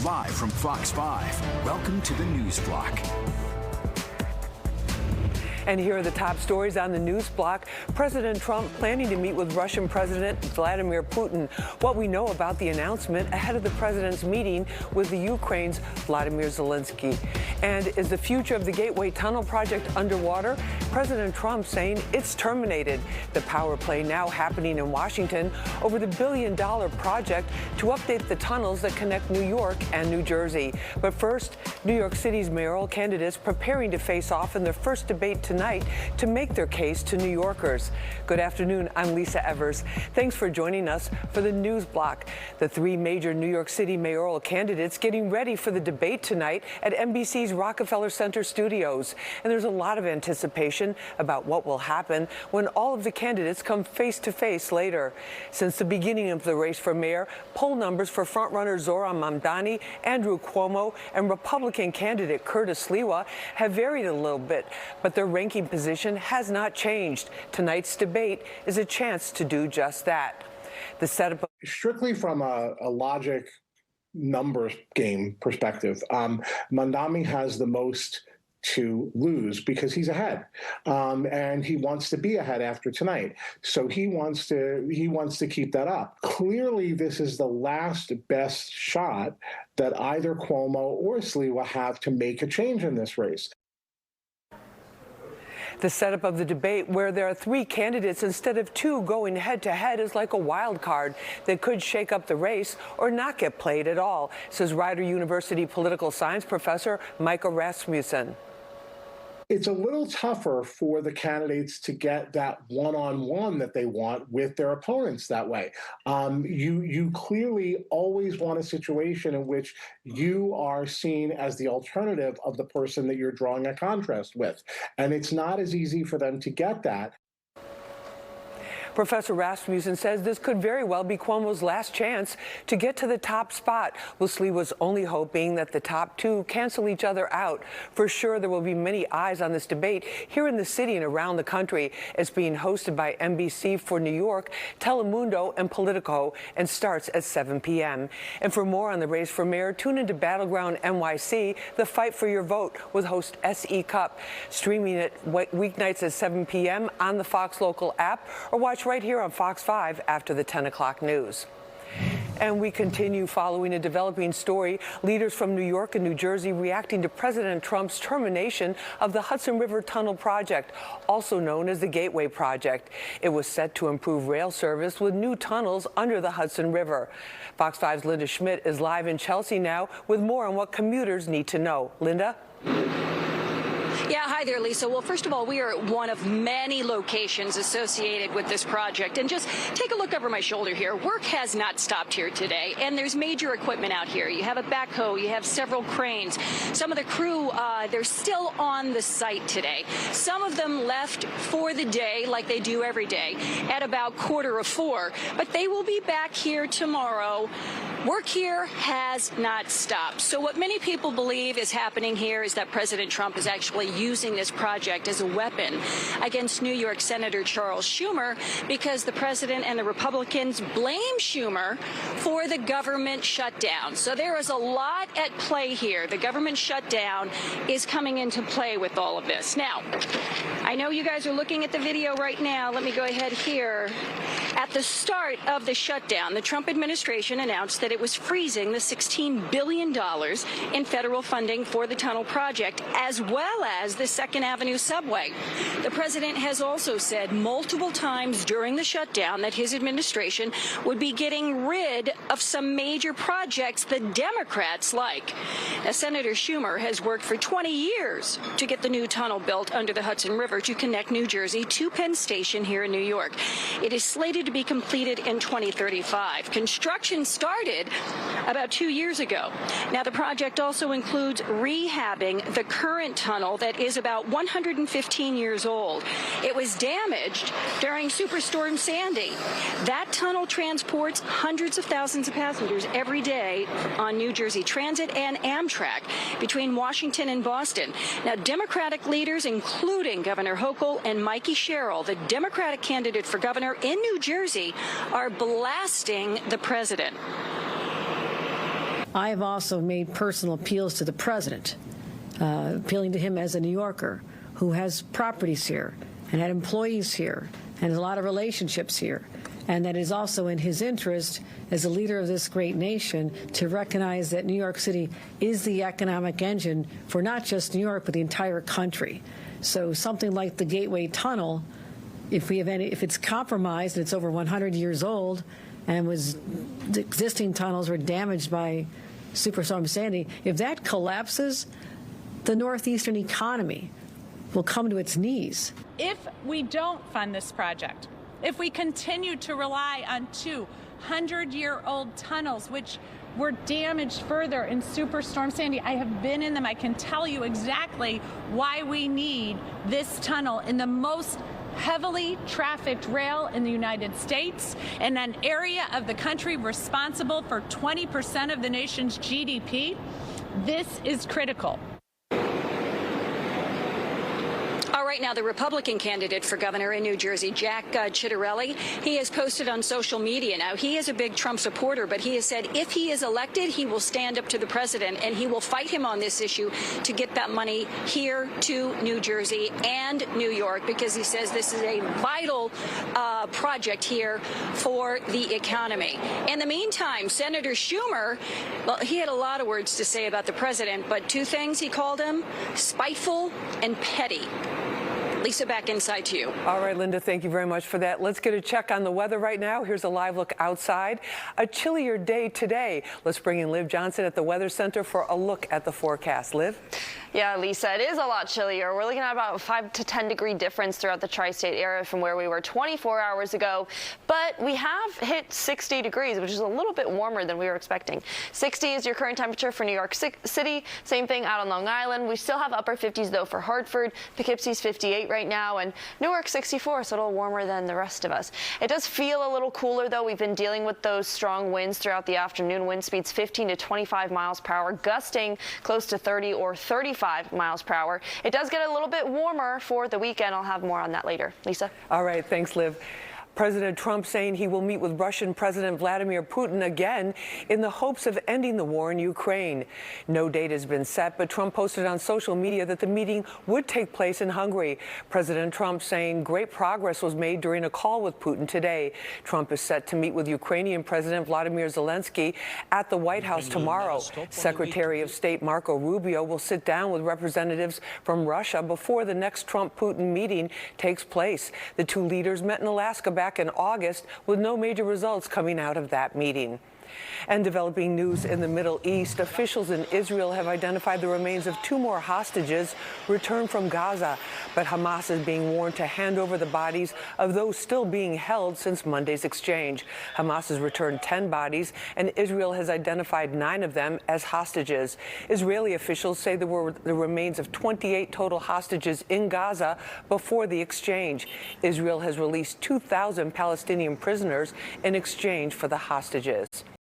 Live from Fox 5, welcome to the News Block. And here are the top stories on the news block. President Trump planning to meet with Russian President Vladimir Putin. What we know about the announcement ahead of the president's meeting with the Ukraine's Vladimir Zelensky. And is the future of the Gateway Tunnel Project underwater? President Trump saying it's terminated. The power play now happening in Washington over the billion-dollar project to update the tunnels that connect New York and New Jersey. But first, New York City's mayoral candidates preparing to face off in their first debate tonight to make their case to New Yorkers. Good afternoon, I'm Lisa Evers. Thanks for joining us for the News Block. The three major New York City mayoral candidates getting ready for the debate tonight at NBC's Rockefeller Center studios. And there's a lot of anticipation about what will happen when all of the candidates come face to face later. Since the beginning of the race for mayor, poll numbers for frontrunner Zohran Mamdani, Andrew Cuomo, and Republican candidate Curtis Sliwa have varied a little bit, but their ranking position has not changed. Tonight's debate is a chance to do just that. The setup strictly from a logic numbers game perspective, Mamdani has the most to lose because he's ahead, and he wants to be ahead after tonight. So he wants to keep that up. Clearly, this is the last best shot that either Cuomo or Sliwa have to make a change in this race. The setup of the debate, where there are three candidates instead of two going head-to-head, is like a wild card that could shake up the race or not get played at all, says Rider University political science professor Michael Rasmussen. It's a little tougher for the candidates to get that one-on-one that they want with their opponents that way. You clearly always want a situation in which you are seen as the alternative of the person that you're drawing a contrast with. And it's not as easy for them to get that. Professor Rasmussen says this could very well be Cuomo's last chance to get to the top spot, with Sliwa's only hope being that the top two cancel each other out. For sure, there will be many eyes on this debate here in the city and around the country. It's being hosted by NBC for New York, Telemundo, and Politico, and starts at 7 p.m. And for more on the race for mayor, tune into Battleground NYC, the fight for your vote, with host S.E. Cup, streaming it weeknights at 7 p.m. on the Fox Local app, or watch right here on Fox 5 after the 10 o'clock news. And we continue following a developing story. Leaders from New York and New Jersey reacting to President Trump's termination of the Hudson River Tunnel Project, also known as the Gateway Project. It was set to improve rail service with new tunnels under the Hudson River. Fox 5's Linda Schmidt is live in Chelsea now with more on what commuters need to know. Linda? Yeah, hi there, Lisa. Well, first of all, we are at one of many locations associated with this project. And just take a look over my shoulder here. Work has not stopped here today, and there's major equipment out here. You have a backhoe, you have several cranes. Some of the crew, they're still on the site today. Some of them left for the day, like they do every day, at about 3:45. But they will be back here tomorrow. Work here has not stopped. So what many people believe is happening here is that President Trump is actually using this project as a weapon against New York Senator Charles Schumer, because the president and the Republicans blame Schumer for the government shutdown. So there is a lot at play here. The government shutdown is coming into play with all of this. Now, I know you guys are looking at the video right now. Let me go ahead here. At the start of the shutdown, the Trump administration announced that it was freezing the $16 billion in federal funding for the tunnel project, as well as the 2nd Avenue subway. The president has also said multiple times during the shutdown that his administration would be getting rid of some major projects the Democrats like. Now, Senator Schumer has worked for 20 years to get the new tunnel built under the Hudson River to connect New Jersey to Penn Station here in New York. It is slated to be completed in 2035. Construction started about 2 years ago. Now, the project also includes rehabbing the current tunnel that is about 115 years old. It was damaged during Superstorm Sandy. That tunnel transports hundreds of thousands of passengers every day on New Jersey Transit and Amtrak between Washington and Boston. Now, Democratic leaders, including Governor Hochul and Mikey Sherrill, the Democratic candidate for governor in New Jersey, are blasting the president. I have also made personal appeals to the president, appealing to him as a New Yorker who has properties here and had employees here and has a lot of relationships here, and that is also in his interest as a leader of this great nation to recognize that New York City is the economic engine for not just New York, but the entire country. So something like the Gateway Tunnel, if it's compromised and it's over 100 years old, and the existing tunnels were damaged by Superstorm Sandy, if that collapses, the northeastern economy will come to its knees. If we don't fund this project, if we continue to rely on 200-year-old tunnels, which were damaged further in Superstorm Sandy, I have been in them. I can tell you exactly why we need this tunnel in the most heavily trafficked rail in the United States, in an area of the country responsible for 20% of the nation's GDP. This is critical. All right, now the Republican candidate for governor in New Jersey, Jack Ciattarelli, he has posted on social media. Now, he is a big Trump supporter, but he has said if he is elected, he will stand up to the president and he will fight him on this issue to get that money here to New Jersey and New York, because he says this is a vital project here for the economy. In the meantime, Senator Schumer, well, he had a lot of words to say about the president, but two things he called him: spiteful and petty. Lisa, back inside to you. All right, Linda, thank you very much for that. Let's get a check on the weather right now. Here's a live look outside. A chillier day today. Let's bring in Liv Johnson at the Weather Center for a look at the forecast. Liv? Yeah, Lisa, it is a lot chillier. We're looking at about a 5 to 10 degree difference throughout the tri-state area from where we were 24 hours ago. But we have hit 60 degrees, which is a little bit warmer than we were expecting. 60 is your current temperature for New York City. Same thing out on Long Island. We still have upper 50s, though, for Hartford. Poughkeepsie's 58 right now, and Newark 64, so a little warmer than the rest of us. It does feel a little cooler, though. We've been dealing with those strong winds throughout the afternoon. Wind speeds 15 to 25 miles per hour, gusting close to 30 or 35 miles per hour. It does get a little bit warmer for the weekend. I'll have more on that later. Lisa? All right. Thanks, Liv. President Trump saying he will meet with Russian President Vladimir Putin again in the hopes of ending the war in Ukraine. No date has been set, but Trump posted on social media that the meeting would take place in Hungary. President Trump saying great progress was made during a call with Putin today. Trump is set to meet with Ukrainian President Vladimir Zelensky at the White House tomorrow. Secretary of State Marco Rubio will sit down with representatives from Russia before the next Trump-Putin meeting takes place. The two leaders met in Alaska back in August with no major results coming out of that meeting. And developing news in the Middle East, officials in Israel have identified the remains of 2 more hostages returned from Gaza, but Hamas is being warned to hand over the bodies of those still being held since Monday's exchange. Hamas has returned 10 bodies, and Israel has identified 9 of them as hostages. Israeli officials say there were the remains of 28 total hostages in Gaza before the exchange. Israel has released 2,000 Palestinian prisoners in exchange for the hostages.